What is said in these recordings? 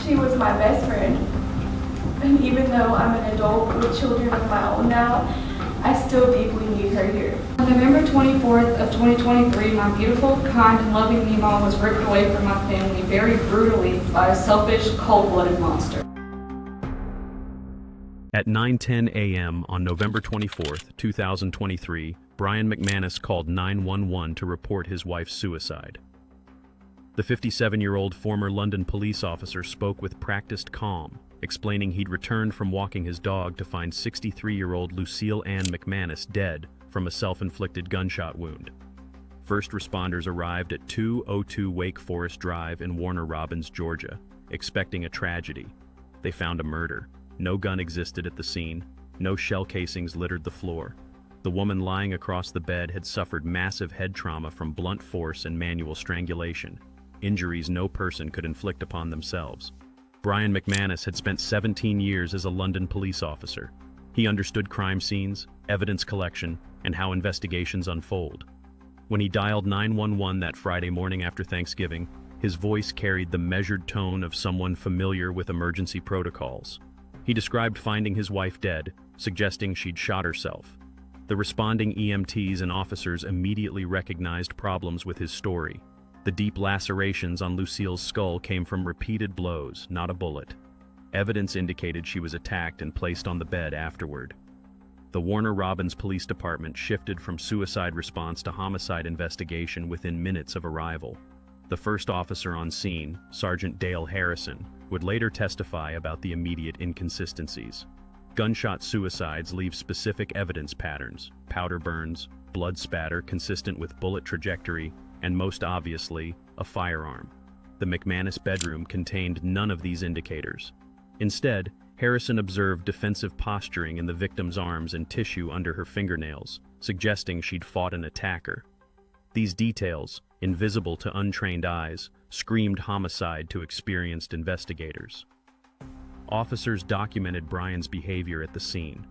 She was my best friend. And even though I'm an adult with children of my own now, I still deeply need her here. On November 24th of 2023, my beautiful, kind, and loving Mima was ripped away from my family very brutally by a selfish, cold-blooded monster. At 9:10 a.m. on November 24th, 2023, Brian McManus called 911 to report his wife's suicide. The 57-year-old former London police officer spoke with practiced calm, explaining he'd returned from walking his dog to find 63-year-old Lucille Ann McManus dead from a self-inflicted gunshot wound. First responders arrived at 202 Wake Forest Drive in Warner Robins, Georgia, expecting a tragedy. They found a murder. No gun existed at the scene. No shell casings littered the floor. The woman lying across the bed had suffered massive head trauma from blunt force and manual strangulation, injuries no person could inflict upon themselves. Brian McManus had spent 17 years as a London police officer. He understood crime scenes, evidence collection, and how investigations unfold. When he dialed 911 that Friday morning after Thanksgiving, his voice carried the measured tone of someone familiar with emergency protocols. He described finding his wife dead, suggesting she'd shot herself. The responding EMTs and officers immediately recognized problems with his story. The deep lacerations on Lucille's skull came from repeated blows, not a bullet. Evidence indicated she was attacked and placed on the bed afterward. The Warner Robins Police Department shifted from suicide response to homicide investigation within minutes of arrival. The first officer on scene, Sergeant Dale Harrison, would later testify about the immediate inconsistencies. Gunshot suicides leave specific evidence patterns: powder burns, blood spatter consistent with bullet trajectory, and most obviously, a firearm. The McManus bedroom contained none of these indicators. Instead, Harrison observed defensive posturing in the victim's arms and tissue under her fingernails, suggesting she'd fought an attacker. These details, invisible to untrained eyes, screamed homicide to experienced investigators. Officers documented Brian's behavior at the scene.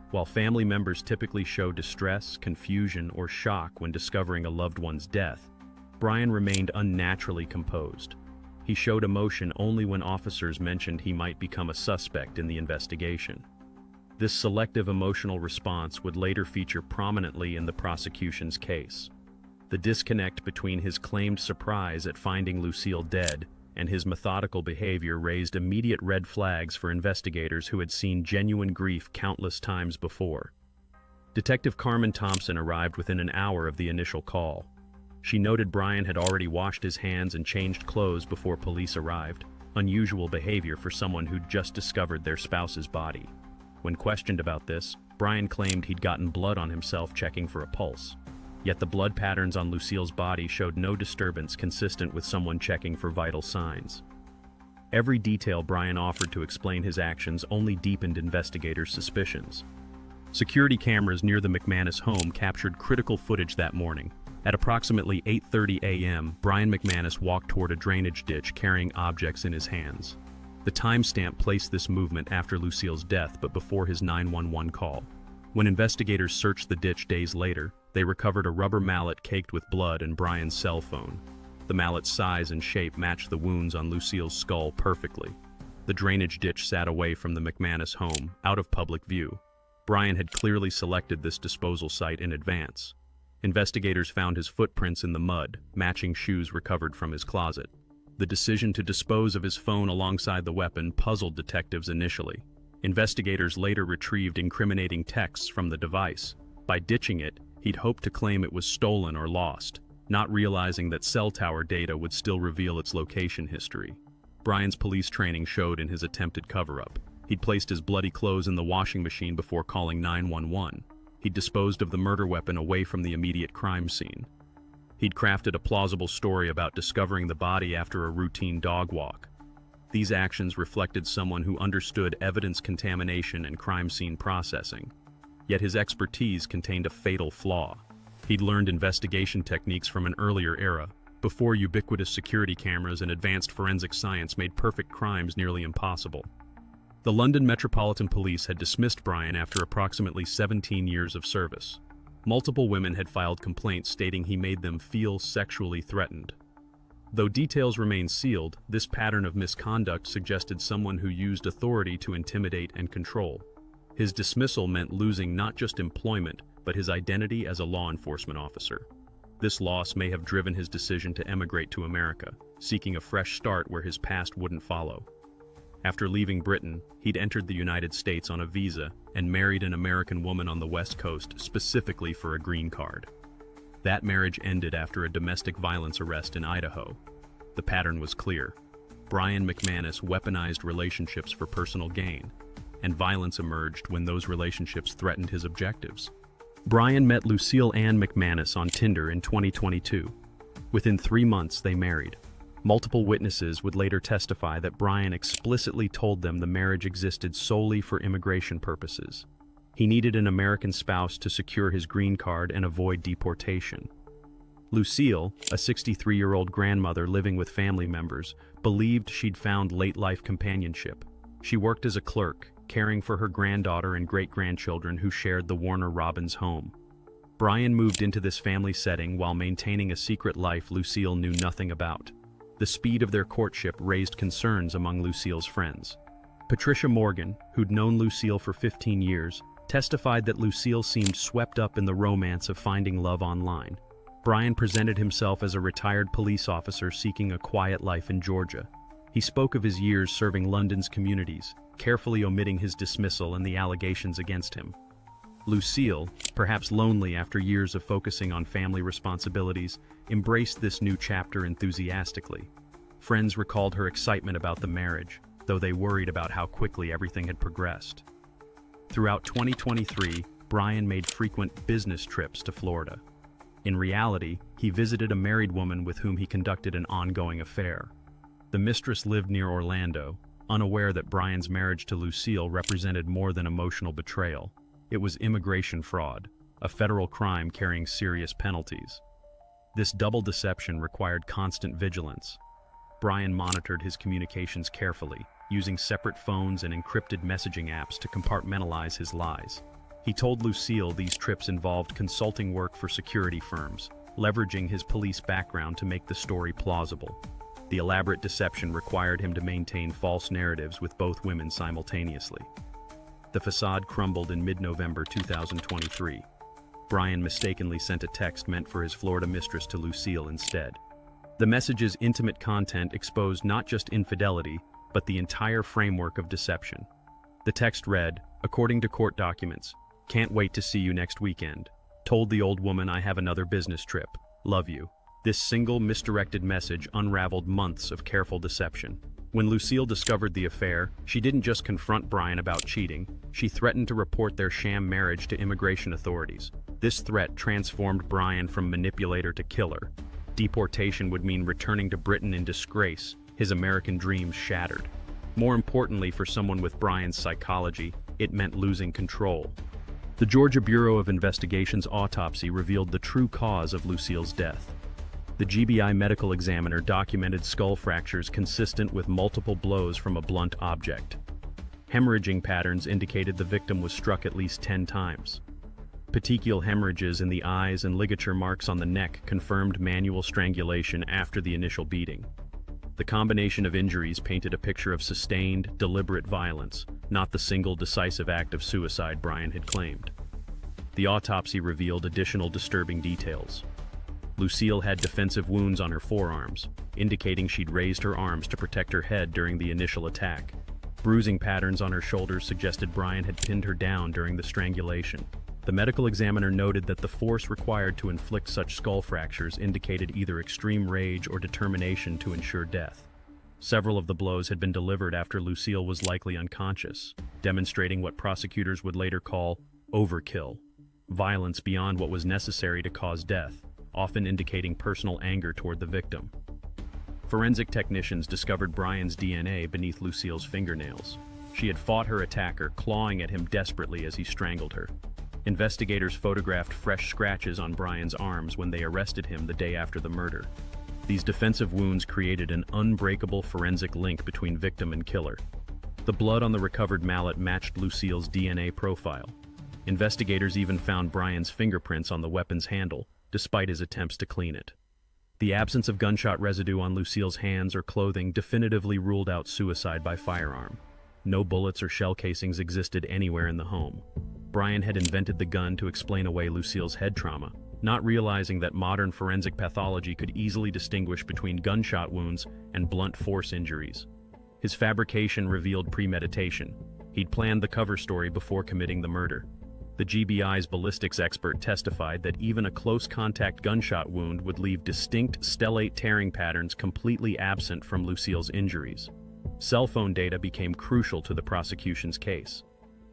While family members typically show distress, confusion, or shock when discovering a loved one's death, Brian remained unnaturally composed. He showed emotion only when officers mentioned he might become a suspect in the investigation. This selective emotional response would later feature prominently in the prosecution's case. The disconnect between his claimed surprise at finding Lucille dead and his methodical behavior raised immediate red flags for investigators who had seen genuine grief countless times before. Detective Carmen Thompson arrived within an hour of the initial call. She noted Brian had already washed his hands and changed clothes before police arrived, unusual behavior for someone who'd just discovered their spouse's body. When questioned about this, Brian claimed he'd gotten blood on himself checking for a pulse. Yet the blood patterns on Lucille's body showed no disturbance consistent with someone checking for vital signs. Every detail Brian offered to explain his actions only deepened investigators' suspicions. Security cameras near the McManus home captured critical footage that morning. At approximately 8:30 a.m., Brian McManus walked toward a drainage ditch carrying objects in his hands. The timestamp placed this movement after Lucille's death but before his 911 call. When investigators searched the ditch days later, they recovered a rubber mallet caked with blood and Brian's cell phone. The mallet's size and shape matched the wounds on Lucille's skull perfectly. The drainage ditch sat away from the McManus home, out of public view. Brian had clearly selected this disposal site in advance. Investigators found his footprints in the mud, matching shoes recovered from his closet. The decision to dispose of his phone alongside the weapon puzzled detectives initially. Investigators later retrieved incriminating texts from the device. By ditching it, he'd hoped to claim it was stolen or lost, not realizing that cell tower data would still reveal its location history. Brian's police training showed in his attempted cover-up. He'd placed his bloody clothes in the washing machine before calling 911. He'd disposed of the murder weapon away from the immediate crime scene. He'd crafted a plausible story about discovering the body after a routine dog walk. These actions reflected someone who understood evidence contamination and crime scene processing. Yet his expertise contained a fatal flaw. He'd learned investigation techniques from an earlier era, before ubiquitous security cameras and advanced forensic science made perfect crimes nearly impossible. The London Metropolitan Police had dismissed Brian after approximately 17 years of service. Multiple women had filed complaints stating he made them feel sexually threatened. Though details remain sealed, this pattern of misconduct suggested someone who used authority to intimidate and control. His dismissal meant losing not just employment, but his identity as a law enforcement officer. This loss may have driven his decision to emigrate to America, seeking a fresh start where his past wouldn't follow. After leaving Britain, he'd entered the United States on a visa and married an American woman on the West Coast specifically for a green card. That marriage ended after a domestic violence arrest in Idaho. The pattern was clear. Brian McManus weaponized relationships for personal gain, and violence emerged when those relationships threatened his objectives. Brian met Lucille Ann McManus on Tinder in 2022. Within 3 months, they married. Multiple witnesses would later testify that Brian explicitly told them the marriage existed solely for immigration purposes. He needed an American spouse to secure his green card and avoid deportation. Lucille, a 63-year-old grandmother living with family members, believed she'd found late-life companionship. She worked as a clerk, caring for her granddaughter and great-grandchildren who shared the Warner Robins home. Brian moved into this family setting while maintaining a secret life Lucille knew nothing about. The speed of their courtship raised concerns among Lucille's friends. Patricia Morgan, who'd known Lucille for 15 years, testified that Lucille seemed swept up in the romance of finding love online. Brian presented himself as a retired police officer seeking a quiet life in Georgia. He spoke of his years serving London's communities, carefully omitting his dismissal and the allegations against him. Lucille, perhaps lonely after years of focusing on family responsibilities, embraced this new chapter enthusiastically. Friends recalled her excitement about the marriage, though they worried about how quickly everything had progressed. Throughout 2023, Brian made frequent business trips to Florida. In reality, he visited a married woman with whom he conducted an ongoing affair. The mistress lived near Orlando, unaware that Brian's marriage to Lucille represented more than emotional betrayal. It was immigration fraud, a federal crime carrying serious penalties. This double deception required constant vigilance. Brian monitored his communications carefully, using separate phones and encrypted messaging apps to compartmentalize his lies. He told Lucille these trips involved consulting work for security firms, leveraging his police background to make the story plausible. The elaborate deception required him to maintain false narratives with both women simultaneously. The facade crumbled in mid-November 2023. Brian mistakenly sent a text meant for his Florida mistress to Lucille instead. The message's intimate content exposed not just infidelity, but the entire framework of deception. The text read, according to court documents, "Can't wait to see you next weekend. Told the old woman I have another business trip. Love you." This single misdirected message unraveled months of careful deception. When Lucille discovered the affair, she didn't just confront Brian about cheating, she threatened to report their sham marriage to immigration authorities. This threat transformed Brian from manipulator to killer. Deportation would mean returning to Britain in disgrace, his American dreams shattered. More importantly for someone with Brian's psychology, it meant losing control. The Georgia Bureau of Investigation's autopsy revealed the true cause of Lucille's death. The GBI medical examiner documented skull fractures consistent with multiple blows from a blunt object. Hemorrhaging patterns indicated the victim was struck at least 10 times. Petechial hemorrhages in the eyes and ligature marks on the neck confirmed manual strangulation after the initial beating. The combination of injuries painted a picture of sustained, deliberate violence, not the single decisive act of suicide Brian had claimed. The autopsy revealed additional disturbing details. Lucille had defensive wounds on her forearms, indicating she'd raised her arms to protect her head during the initial attack. Bruising patterns on her shoulders suggested Brian had pinned her down during the strangulation. The medical examiner noted that the force required to inflict such skull fractures indicated either extreme rage or determination to ensure death. Several of the blows had been delivered after Lucille was likely unconscious, demonstrating what prosecutors would later call overkill, violence beyond what was necessary to cause death, often indicating personal anger toward the victim. Forensic technicians discovered Brian's DNA beneath Lucille's fingernails. She had fought her attacker, clawing at him desperately as he strangled her. Investigators photographed fresh scratches on Brian's arms when they arrested him the day after the murder. These defensive wounds created an unbreakable forensic link between victim and killer. The blood on the recovered mallet matched Lucille's DNA profile. Investigators even found Brian's fingerprints on the weapon's handle, despite his attempts to clean it. The absence of gunshot residue on Lucille's hands or clothing definitively ruled out suicide by firearm. No bullets or shell casings existed anywhere in the home. Brian had invented the gun to explain away Lucille's head trauma, not realizing that modern forensic pathology could easily distinguish between gunshot wounds and blunt force injuries. His fabrication revealed premeditation. He'd planned the cover story before committing the murder. The GBI's ballistics expert testified that even a close-contact gunshot wound would leave distinct stellate tearing patterns completely absent from Lucille's injuries. Cell phone data became crucial to the prosecution's case.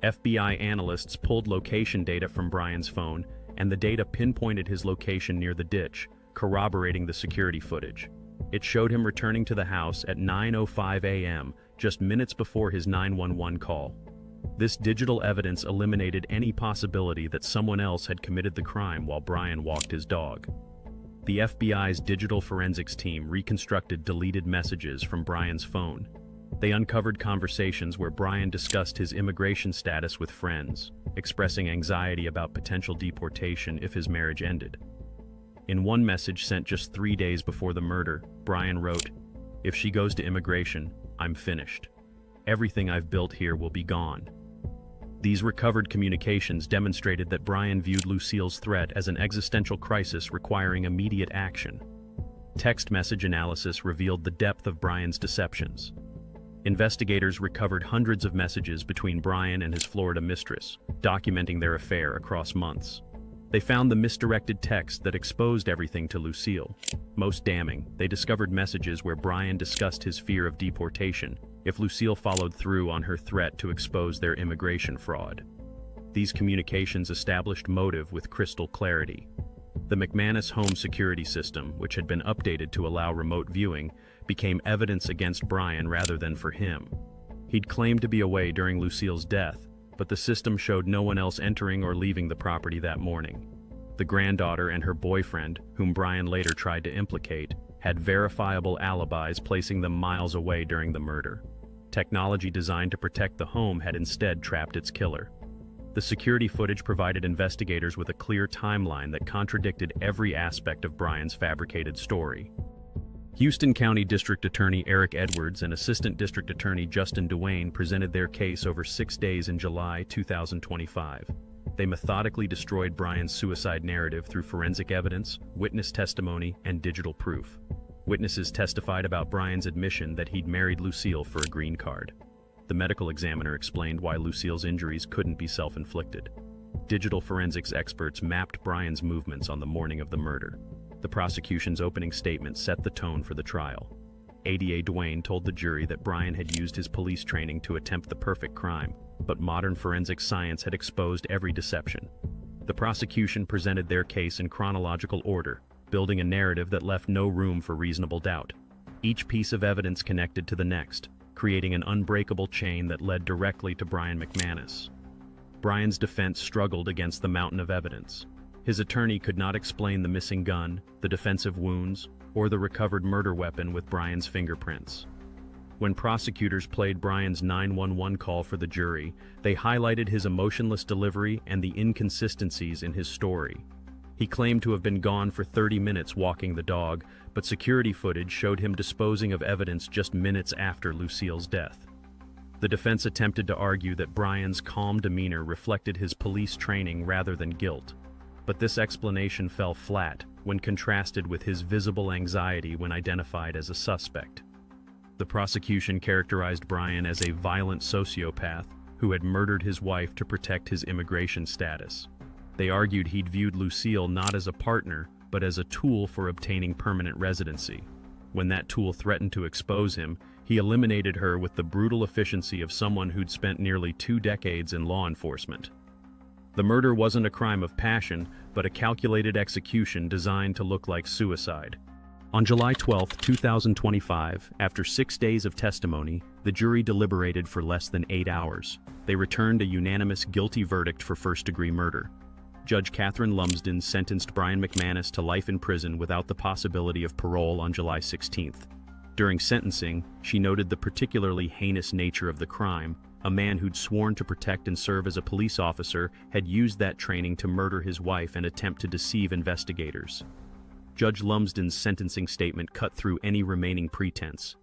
FBI analysts pulled location data from Brian's phone, and the data pinpointed his location near the ditch, corroborating the security footage. It showed him returning to the house at 9:05 a.m., just minutes before his 911 call. This digital evidence eliminated any possibility that someone else had committed the crime while Brian walked his dog. The FBI's digital forensics team reconstructed deleted messages from Brian's phone. They uncovered conversations where Brian discussed his immigration status with friends, expressing anxiety about potential deportation if his marriage ended. In one message sent just 3 days before the murder, Brian wrote, "If she goes to immigration, I'm finished. Everything I've built here will be gone." These recovered communications demonstrated that Brian viewed Lucille's threat as an existential crisis requiring immediate action. Text message analysis revealed the depth of Brian's deceptions. Investigators recovered hundreds of messages between Brian and his Florida mistress, documenting their affair across months. They found the misdirected text that exposed everything to Lucille. Most damning, they discovered messages where Brian discussed his fear of deportation if Lucille followed through on her threat to expose their immigration fraud. These communications established motive with crystal clarity. The McManus home security system, which had been updated to allow remote viewing, became evidence against Brian rather than for him. He'd claimed to be away during Lucille's death, but the system showed no one else entering or leaving the property that morning. The granddaughter and her boyfriend, whom Brian later tried to implicate, had verifiable alibis placing them miles away during the murder. Technology designed to protect the home had instead trapped its killer. The security footage provided investigators with a clear timeline that contradicted every aspect of Brian's fabricated story. Houston County District Attorney Eric Edwards and Assistant District Attorney Justin Duane presented their case over 6 days in July 2025. They methodically destroyed Brian's suicide narrative through forensic evidence, witness testimony, and digital proof. Witnesses testified about Brian's admission that he'd married Lucille for a green card. The medical examiner explained why Lucille's injuries couldn't be self-inflicted. Digital forensics experts mapped Brian's movements on the morning of the murder. The prosecution's opening statement set the tone for the trial. ADA Duane told the jury that Brian had used his police training to attempt the perfect crime, but modern forensic science had exposed every deception. The prosecution presented their case in chronological order, building a narrative that left no room for reasonable doubt. Each piece of evidence connected to the next, creating an unbreakable chain that led directly to Brian McManus. Brian's defense struggled against the mountain of evidence. His attorney could not explain the missing gun, the defensive wounds, or the recovered murder weapon with Brian's fingerprints. When prosecutors played Brian's 911 call for the jury, they highlighted his emotionless delivery and the inconsistencies in his story. He claimed to have been gone for 30 minutes walking the dog, but security footage showed him disposing of evidence just minutes after Lucille's death. The defense attempted to argue that Brian's calm demeanor reflected his police training rather than guilt, but this explanation fell flat when contrasted with his visible anxiety when identified as a suspect. The prosecution characterized Brian as a violent sociopath who had murdered his wife to protect his immigration status. They argued he'd viewed Lucille not as a partner, but as a tool for obtaining permanent residency. When that tool threatened to expose him, he eliminated her with the brutal efficiency of someone who'd spent nearly 2 decades in law enforcement. The murder wasn't a crime of passion, but a calculated execution designed to look like suicide. On July 12, 2025, after 6 days of testimony, the jury deliberated for less than 8 hours. They returned a unanimous guilty verdict for first-degree murder. Judge Catherine Lumsden sentenced Brian McManus to life in prison without the possibility of parole on July 16th. During sentencing, she noted the particularly heinous nature of the crime. A man who'd sworn to protect and serve as a police officer had used that training to murder his wife and attempt to deceive investigators. Judge Lumsden's sentencing statement cut through any remaining pretense.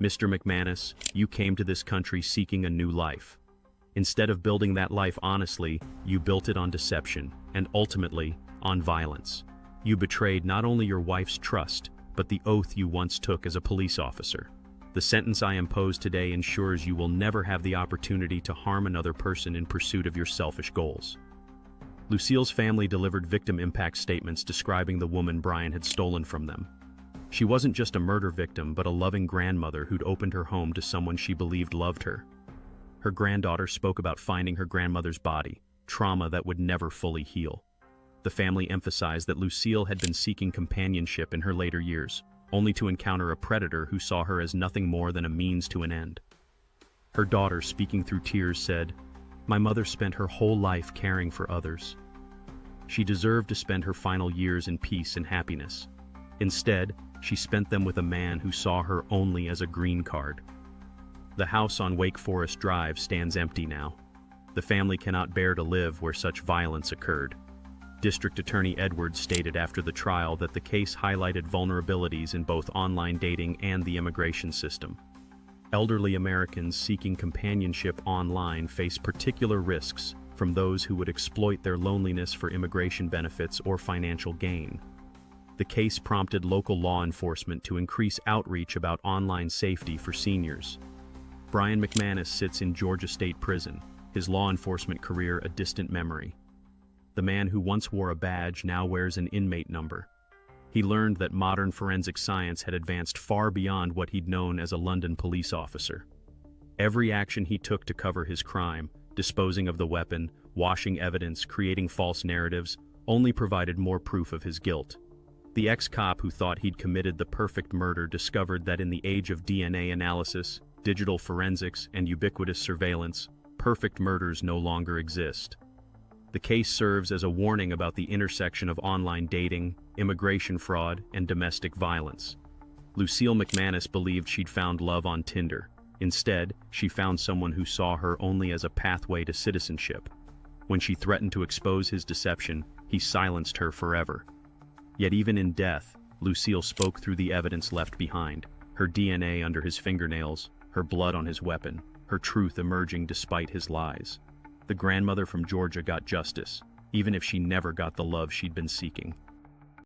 Mr. McManus, you came to this country seeking a new life. Instead of building that life honestly, you built it on deception, and ultimately, on violence. You betrayed not only your wife's trust, but the oath you once took as a police officer. The sentence I impose today ensures you will never have the opportunity to harm another person in pursuit of your selfish goals. Lucille's family delivered victim impact statements describing the woman Brian had stolen from them. She wasn't just a murder victim, but a loving grandmother who'd opened her home to someone she believed loved her. Her granddaughter spoke about finding her grandmother's body, trauma that would never fully heal. The family emphasized that Lucille had been seeking companionship in her later years, only to encounter a predator who saw her as nothing more than a means to an end. Her daughter, speaking through tears, said, "My mother spent her whole life caring for others. She deserved to spend her final years in peace and happiness. Instead, she spent them with a man who saw her only as a green card." The house on Wake Forest Drive stands empty now. The family cannot bear to live where such violence occurred. District Attorney Edwards stated after the trial that the case highlighted vulnerabilities in both online dating and the immigration system. Elderly Americans seeking companionship online face particular risks from those who would exploit their loneliness for immigration benefits or financial gain. The case prompted local law enforcement to increase outreach about online safety for seniors. Brian McManus sits in Georgia State Prison, his law enforcement career a distant memory. The man who once wore a badge now wears an inmate number. He learned that modern forensic science had advanced far beyond what he'd known as a London police officer. Every action he took to cover his crime, disposing of the weapon, washing evidence, creating false narratives, only provided more proof of his guilt. The ex-cop who thought he'd committed the perfect murder discovered that in the age of DNA analysis, digital forensics, and ubiquitous surveillance, perfect murders no longer exist. The case serves as a warning about the intersection of online dating, immigration fraud, and domestic violence. Lucille McManus believed she'd found love on Tinder. Instead, she found someone who saw her only as a pathway to citizenship. When she threatened to expose his deception, he silenced her forever. Yet even in death, Lucille spoke through the evidence left behind, her DNA under his fingernails, her blood on his weapon, her truth emerging despite his lies. The grandmother from Georgia got justice, even if she never got the love she'd been seeking.